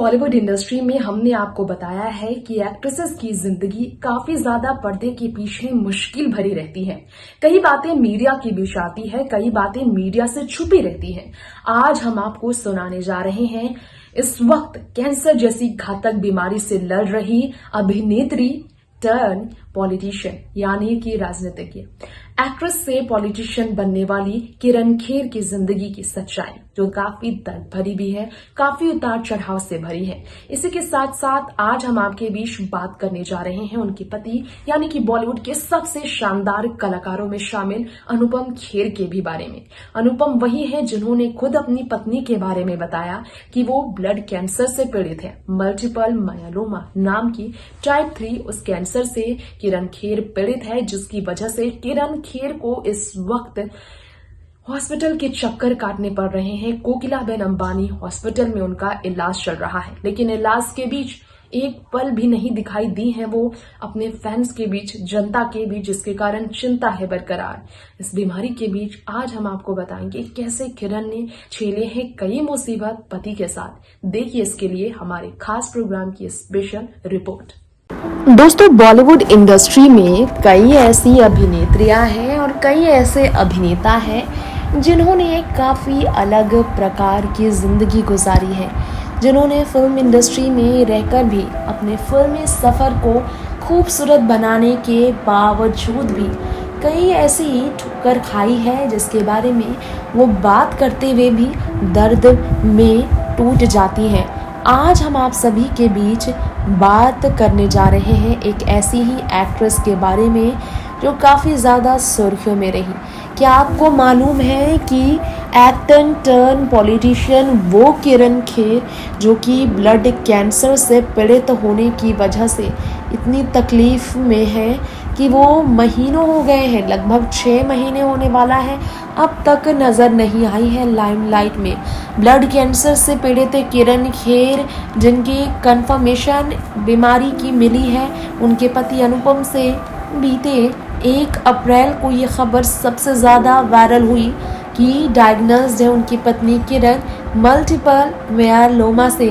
Bollywood industry में हमने आपको बताया है कि एक्ट्रेसेस की जिंदगी काफी ज्यादा पर्दे के पीछे मुश्किल भरी रहती है। कई बातें मीडिया के बीच आती है, कई बातें मीडिया से छुपी रहती हैं। आज हम आपको सुनाने जा रहे हैं इस वक्त कैंसर जैसी घातक बीमारी से लड़ रही अभिनेत्री टर्न पॉलिटिशियन यानी कि राजनीतिज्ञ एक्ट्रेस से पॉलिटिशियन बनने वाली किरण खेर की जिंदगी की सच्चाई, जो काफी दर्द भरी भी है, काफी उतार चढ़ाव से भरी है। इसी के साथ साथ आज हम आपके बीच बात करने जा रहे हैं उनके पति यानी कि बॉलीवुड के सबसे शानदार कलाकारों में शामिल अनुपम खेर के भी बारे में। अनुपम वही है जिन्होंने खुद अपनी पत्नी के बारे में बताया कि वो ब्लड कैंसर से पीड़ित है। मल्टीपल मायलोमा नाम की टाइप 3 उस कैंसर से किरण खेर पीड़ित है, जिसकी वजह से किरण खेर को इस वक्त हॉस्पिटल के चक्कर काटने पड़ रहे हैं। कोकिलाबेन अंबानी हॉस्पिटल में उनका इलाज चल रहा है, लेकिन इलाज के बीच एक पल भी नहीं दिखाई दी है वो अपने फैंस के बीच, जनता के बीच, जिसके कारण चिंता है बरकरार। इस बीमारी के बीच आज हम आपको बताएंगे कैसे किरण ने झेले हैं कई मुसीबत पति के साथ। देखिए इसके लिए हमारे खास प्रोग्राम की स्पेशल रिपोर्ट। दोस्तों, बॉलीवुड इंडस्ट्री में कई ऐसी अभिनेत्रियां हैं और कई ऐसे अभिनेता हैं जिन्होंने काफ़ी अलग प्रकार की ज़िंदगी गुजारी है, जिन्होंने फिल्म इंडस्ट्री में रहकर भी अपने फिल्मी सफ़र को खूबसूरत बनाने के बावजूद भी कई ऐसी ठुक्कर खाई है जिसके बारे में वो बात करते हुए भी दर्द में टूट जाती है। आज हम आप सभी के बीच बात करने जा रहे हैं एक ऐसी ही एक्ट्रेस के बारे में जो काफ़ी ज़्यादा सुर्खियों में रही। क्या आपको मालूम है कि एक्टर टर्न पॉलिटिशियन वो किरण खेर जो कि ब्लड कैंसर से पीड़ित होने की वजह से इतनी तकलीफ़ में है कि वो महीनों हो गए हैं, लगभग 6 महीने होने वाला है, अब तक नज़र नहीं आई है लाइमलाइट में। ब्लड कैंसर से पीड़ित किरण खेर, जिनकी कंफर्मेशन बीमारी की मिली है उनके पति अनुपम से बीते 1 अप्रैल को ये खबर सबसे ज़्यादा वायरल हुई कि डायग्नोस्ड है उनकी पत्नी किरण मल्टीपल मायलोमा से,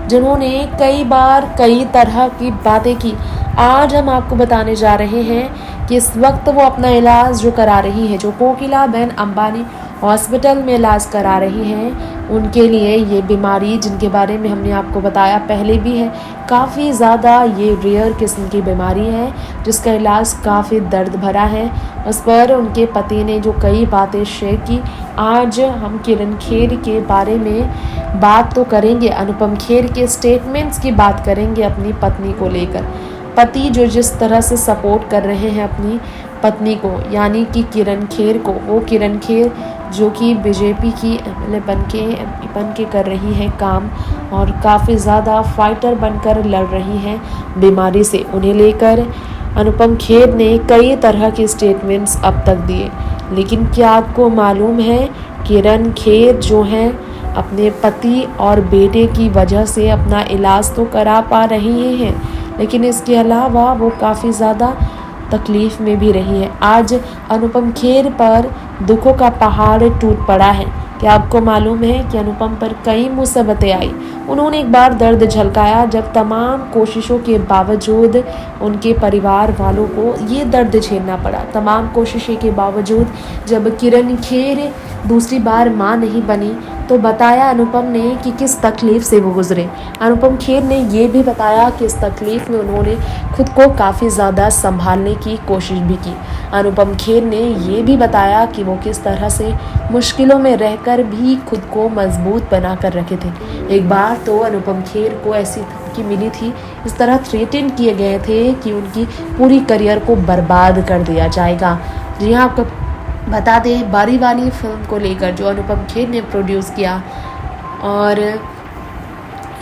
जिन्होंने कई बार कई तरह की बातें की। आज हम आपको बताने जा रहे हैं कि इस वक्त वो अपना इलाज जो करा रही है, जो कोकिलाबेन अंबानी हॉस्पिटल में इलाज करा रही हैं, उनके लिए ये बीमारी, जिनके बारे में हमने आपको बताया पहले भी है, काफ़ी ज़्यादा ये रेयर किस्म की बीमारी है जिसका इलाज काफ़ी दर्द भरा है। उस पर उनके पति ने जो कई बातें शेयर की, आज हम किरण खेर के बारे में बात तो करेंगे, अनुपम खेर के स्टेटमेंट्स की बात करेंगे अपनी पत्नी को लेकर। पति जो जिस तरह से सपोर्ट कर रहे हैं अपनी पत्नी को यानी कि किरण खेर को, वो किरण खेर जो कि बीजेपी की एमएलए बन के कर रही हैं काम और काफ़ी ज़्यादा फाइटर बनकर लड़ रही हैं बीमारी से, उन्हें लेकर अनुपम खेर ने कई तरह के स्टेटमेंट्स अब तक दिए। लेकिन क्या आपको मालूम है किरण खेर जो हैं अपने पति और बेटे की वजह से अपना इलाज तो करा पा रही हैं, लेकिन इसके अलावा वो काफ़ी ज़्यादा तकलीफ़ में भी रही है। आज अनुपम खेर पर दुखों का पहाड़ टूट पड़ा है। क्या आपको मालूम है कि अनुपम पर कई मुसीबतें आई। उन्होंने एक बार दर्द झलकाया जब तमाम कोशिशों के बावजूद उनके परिवार वालों को ये दर्द झेलना पड़ा। तमाम कोशिशों के बावजूद जब किरण खेर दूसरी बार मां नहीं बनी तो बताया अनुपम ने कि किस तकलीफ़ से वो गुजरे। अनुपम खेर ने ये भी बताया कि इस तकलीफ़ में उन्होंने खुद को काफ़ी ज़्यादा संभालने की कोशिश भी की। अनुपम खेर ने ये भी बताया कि वो किस तरह से मुश्किलों में रहकर भी खुद को मजबूत बना कर रखे थे। एक बार तो अनुपम खेर को ऐसी धमकी मिली थी, इस तरह थ्रेटन किए गए थे कि उनकी पूरी करियर को बर्बाद कर दिया जाएगा। जी हाँ, आपको बता दें, बारी वाली फिल्म को लेकर जो अनुपम खेर ने प्रोड्यूस किया और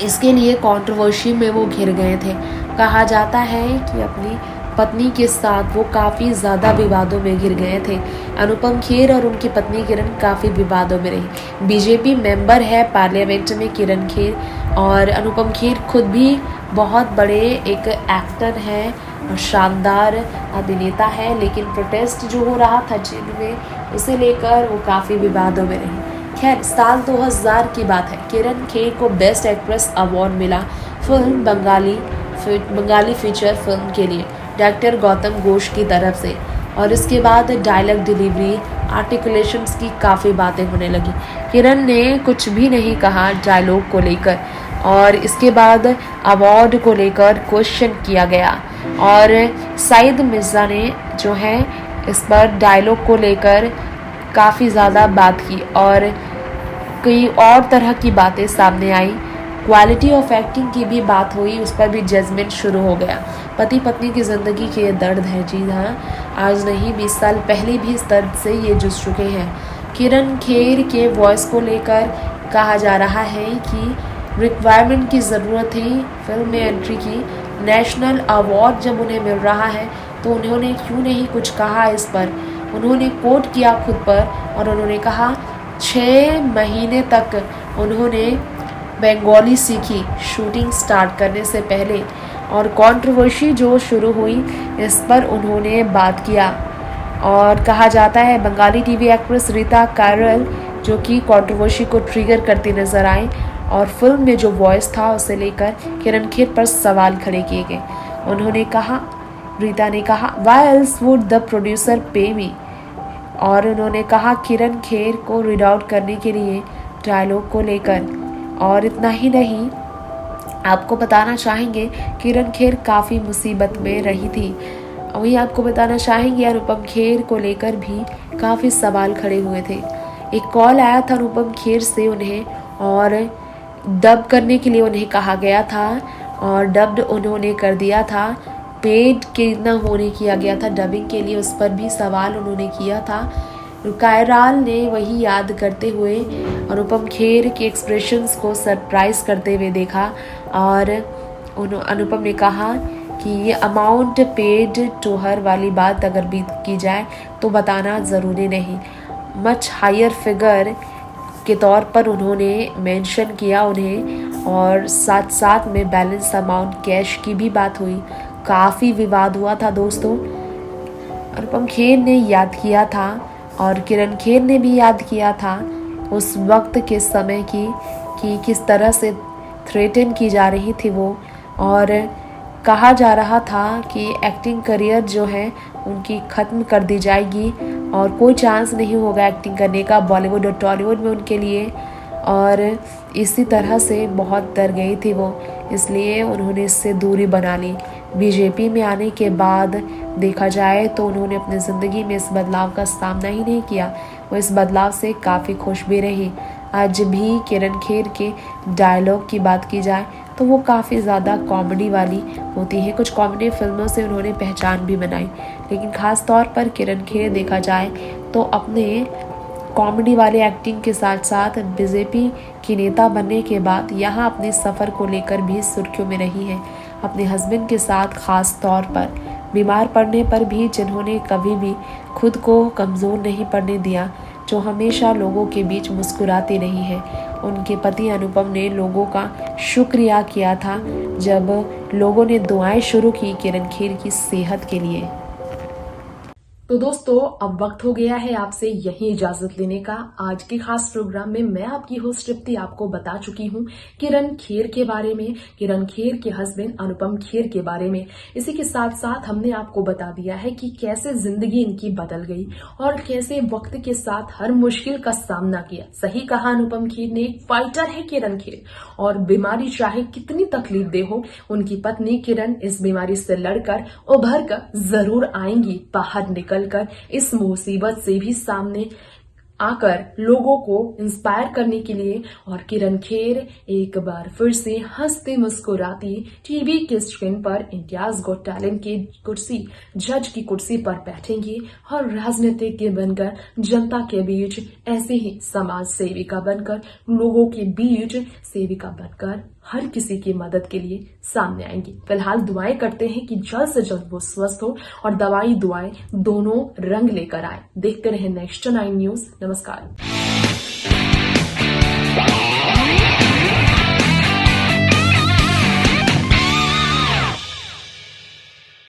इसके लिए कंट्रोवर्सी में वो घिर गए थे। कहा जाता है कि अपनी पत्नी के साथ वो काफ़ी ज़्यादा विवादों में घिर गए थे। अनुपम खेर और उनकी पत्नी किरण काफ़ी विवादों में रही। बीजेपी मेंबर है पार्लियामेंट में किरण खेर, और अनुपम खेर खुद भी बहुत बड़े एक एक्टर हैं और शानदार अभिनेता है, लेकिन प्रोटेस्ट जो हो रहा था जेल में, उसे लेकर वो काफ़ी विवादों में रही। खैर, साल 2000 की बात है। किरण खेर को बेस्ट एक्ट्रेस अवार्ड मिला फिल्म बंगाली फीचर फिल्म के लिए डायरेक्टर गौतम घोष की तरफ से। और इसके बाद डायलॉग डिलीवरी, आर्टिकुलेशंस की काफ़ी बातें होने लगी। किरण ने कुछ भी नहीं कहा डायलॉग को लेकर, और इसके बाद अवार्ड को लेकर क्वेश्चन किया गया और सईद मिर्ज़ा ने जो है इस पर डायलॉग को लेकर काफ़ी ज़्यादा बात की और कई और तरह की बातें सामने आई। क्वालिटी ऑफ एक्टिंग की भी बात हुई, उस पर भी जजमेंट शुरू हो गया। पति पत्नी की ज़िंदगी के ये दर्द है, जी हाँ, आज नहीं 20 साल पहले भी इस दर्द से ये जूझ चुके हैं। किरण खेर के वॉइस को लेकर कहा जा रहा है कि रिक्वायरमेंट की ज़रूरत थी फिल्म में एंट्री की। नेशनल अवार्ड जब उन्हें मिल रहा है तो उन्होंने क्यों नहीं कुछ कहा इस पर। उन्होंने कोट किया खुद पर और उन्होंने कहा 6 महीने तक उन्होंने बंगाली सीखी शूटिंग स्टार्ट करने से पहले, और कंट्रोवर्सी जो शुरू हुई इस पर उन्होंने बात किया। और कहा जाता है बंगाली टीवी एक्ट्रेस रीता कैरल जो कि कंट्रोवर्सी को ट्रिगर करती नजर आई और फिल्म में जो वॉइस था उसे लेकर किरण खेर पर सवाल खड़े किए गए। उन्होंने कहा, रीता ने कहा, why else would the producer पे मी। और उन्होंने कहा किरण खेर को रीड आउट करने के लिए डायलॉग को लेकर। और इतना ही नहीं, आपको बताना चाहेंगे किरण खेर काफ़ी मुसीबत में रही थी। वही आपको बताना चाहेंगे अनुपम खेर को लेकर भी काफ़ी सवाल खड़े हुए थे। एक कॉल आया था अनुपम खेर से उन्हें, और डब करने के लिए उन्हें कहा गया था और डब्ड उन्होंने कर दिया था। पेड कितना होने किया गया था डबिंग के लिए, उस पर भी सवाल उन्होंने किया था। कायराल ने वही याद करते हुए अनुपम खेर के एक्सप्रेशंस को सरप्राइज करते हुए देखा और अनुपम ने कहा कि ये अमाउंट पेड टू हर वाली बात अगर भी की जाए तो बताना ज़रूरी नहीं। मच हायर फिगर के तौर पर उन्होंने मेंशन किया उन्हें, और साथ साथ में बैलेंस अमाउंट कैश की भी बात हुई। काफ़ी विवाद हुआ था दोस्तों। अनुपम खेर ने याद किया था और किरण खेर ने भी याद किया था उस वक्त के समय की कि किस तरह से थ्रेटन की जा रही थी वो, और कहा जा रहा था कि एक्टिंग करियर जो है उनकी ख़त्म कर दी जाएगी और कोई चांस नहीं होगा एक्टिंग करने का बॉलीवुड और टॉलीवुड में उनके लिए। और इसी तरह से बहुत डर गई थी वो, इसलिए उन्होंने इससे दूरी बना ली। बीजेपी में आने के बाद देखा जाए तो उन्होंने अपनी ज़िंदगी में इस बदलाव का सामना ही नहीं किया, वो इस बदलाव से काफ़ी खुश भी रही। आज भी किरण खेर के डायलॉग की बात की जाए तो वो काफ़ी ज़्यादा कॉमेडी वाली होती है। कुछ कॉमेडी फिल्मों से उन्होंने पहचान भी बनाई, लेकिन ख़ास तौर पर किरण खेर देखा जाए तो अपने कॉमेडी वाले एक्टिंग के साथ साथ बीजेपी की नेता बनने के बाद यहाँ अपने सफ़र को लेकर भी सुर्खियों में रही है। अपने हस्बैंड के साथ ख़ास तौर पर बीमार पड़ने पर भी जिन्होंने कभी भी खुद को कमज़ोर नहीं पड़ने दिया, जो हमेशा लोगों के बीच मुस्कुराती रही है। उनके पति अनुपम ने लोगों का शुक्रिया किया था जब लोगों ने दुआएं शुरू की किरण खेर की सेहत के लिए। तो दोस्तों, अब वक्त हो गया है आपसे यही इजाजत लेने का। आज के खास प्रोग्राम में मैं आपकी होस्ट तृप्ति आपको बता चुकी हूँ किरण खेर के बारे में, किरण खेर के हस्बैंड अनुपम खेर के बारे में। इसी के साथ साथ हमने आपको बता दिया है कि कैसे जिंदगी इनकी बदल गई और कैसे वक्त के साथ हर मुश्किल का सामना किया। सही कहा अनुपम खेर ने, एक फाइटर है किरण खेर, और बीमारी चाहे कितनी तकलीफ दे हो, उनकी पत्नी किरण इस बीमारी से लड़कर उभर कर जरूर आएंगी, बाहर निकल कर इस मुसीबत से भी सामने आकर लोगों को इंस्पायर करने के लिए। और किरण खेर एक बार फिर से हंसते मुस्कुराती टीवी की स्क्रीन पर इंडियाज गॉट टैलेंट की कुर्सी, जज की कुर्सी पर बैठेंगी और राजनीतिज्ञ बनकर जनता के बीच ऐसे ही समाज सेविका बनकर, लोगों के बीच सेविका बनकर हर किसी की मदद के लिए सामने आएंगी। फिलहाल दुआएं करते हैं कि जल्द से जल्द वो स्वस्थ हो और दवाई दुआएं दोनों रंग लेकर आए। देखते रहे नेक्स्ट 9 न्यूज। नमस्कार।